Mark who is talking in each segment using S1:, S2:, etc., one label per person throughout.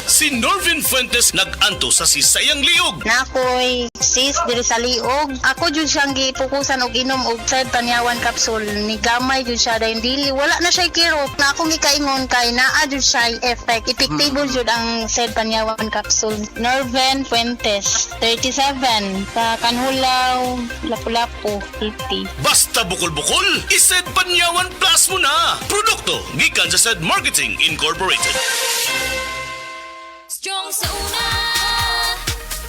S1: Si Norvin Fuentes nag-anto sa sisayang liog.
S2: Nakoy sis diri sa liog. Ako jud siyang gipukusan og inom og Sed Panyawan capsule. Ni gamay jud siya dahil dili wala na siya kirot. Na akong gikaingon kay naa jud siya effect. Epektibo jud ang Sed Panyawan capsule. Norvin Fuentes, 37, sa Kanhulaw, Lapu-Lapu, 50.
S1: Basta bukol-bukol, iSed Panyawan Plus mo na. Produkto gikan sa Sed Marketing Incorporated.
S3: Strong sa una,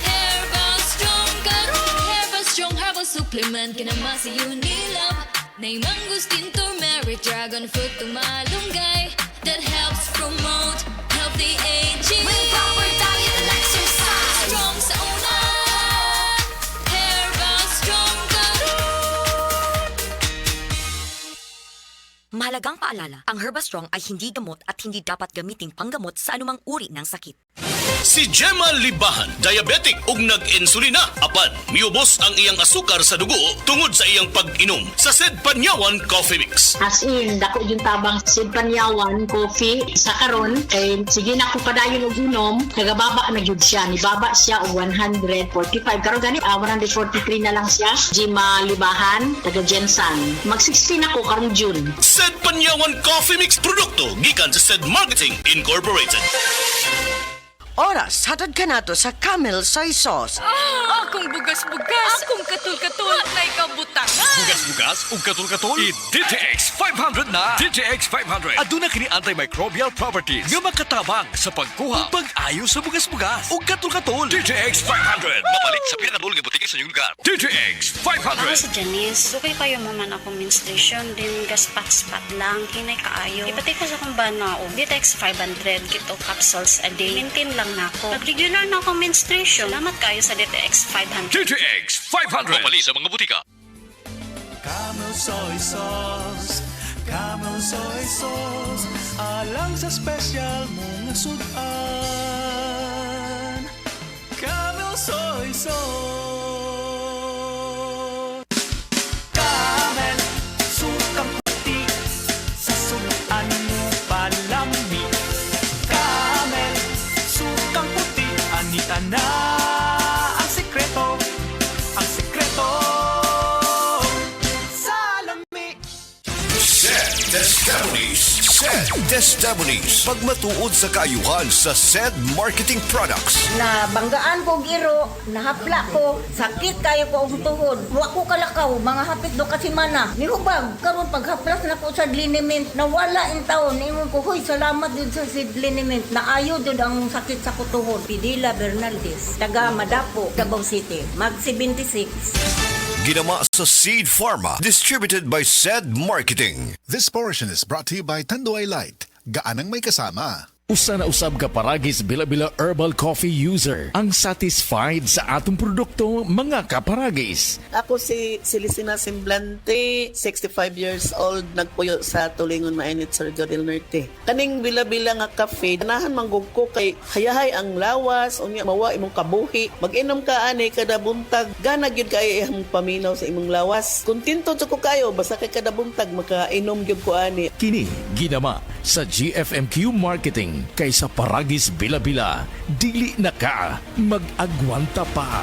S3: Herbal Strong karon. Herbal Strong Herbal Supplement kinama sa Unilab. Nay mangustin, turmeric, dragon fruit, tumalunggay. That helps promote healthy aging. With proper diet and exercise. Strong sa una, Herbal Strong karon.
S4: Mahalagang paalala, ang Herbastrong ay hindi gamot at hindi dapat gamiting panggamot sa anumang uri ng sakit.
S1: Si Gemma Libahan, diabetic ug nag-insulina. Apan, miubos ang iyang asukar sa dugo tungod sa iyang pag-inom sa Sed Panyawan Coffee Mix.
S5: As in, dako yung tabang Sed Panyawan coffee sa karon kay sige na ko padayon og inom, nagababa na gyud siya. Nibaba siya og 145. Karon gani 143 na lang siya. Gemma Libahan, taga Jensan. Mag-16 ako karong June.
S1: Sed Panyawan Coffee Mix produkto gikan sa Sed Marketing Incorporated.
S6: Oras, hatad ka na to sa Camel Soy Sauce.
S3: Akong bugas-bugas, akong katul-katul, na ikabutangan.
S7: Bugas-bugas ug katul-katul i-DTX 500 na. DTX 500 aduna kini antimicrobial properties nga makatabang sa pagkuha ug pag-ayo sa bugas-bugas ug katul-katul. DTX 500 mapalit sa pinakaduol nga butiki sa inyong lugar. DTX
S8: Ako
S7: 500.
S8: si Janice, okay kayo maman ako menstruation, din gaspat-spat lang, hinay kaayo. Ipatay ko sa kong bana o, Ditex 500, kito capsules a day. Maintain lang na ako. Pag regular na ako menstruation, salamat kayo sa Ditex 500.
S7: DTX 500 mapalit sa mga butika.
S9: Camel Soy Sauce, Camel Soy Sauce, alang sa special mong sudan. Camel Soy Sauce. Camel, sukang puti, sa sudan mo palami. Camel, sukang puti, anita na ang sekreto, ang sekreto.
S10: Sed Destabunis. Pagmatuod sa kaayuhan sa Sed Marketing Products.
S11: Na banggaan ko giro, nahapla ko, sakit kayo ko ang tuhod. Wa ko kalakaw, mga hapit do kasi mana. Nihubag, karon paghaplas na ko sa liniment, nawala in taon. Ingon ko, hoy, salamat din sa Sed liniment. Naayo din ang sakit sa kutuhod. Pidila Bernaldez, taga Madapo, Davao City, mag 76.
S10: Ginama sa Seed Pharma. Distributed by Sed Marketing.
S12: This portion is brought to you by Tanduay Light. Gaanang may kasama.
S13: Usa na usab ka paragis bila-bila herbal coffee user ang satisfied sa atong produkto, mga kaparagis.
S14: Ako si Celicina Semblante, 65 years old, nagpuyo sa Tulingon Mainit, Surigao del Norte. Kaning bila-bila nga kafe, ganahan manggug ko kay hayahay ang lawas, unya mawa imong kabuhi. Mag-inom ka ani kada buntag, gana gyud kay imong paminaw sa imong lawas. Kontento jud ko kayo basta kay kada buntag makainom gyud ko ani.
S13: Kini ginama sa GFMQ Marketing kaysa paragis bila-bila, dili na ka mag-agwanta pa.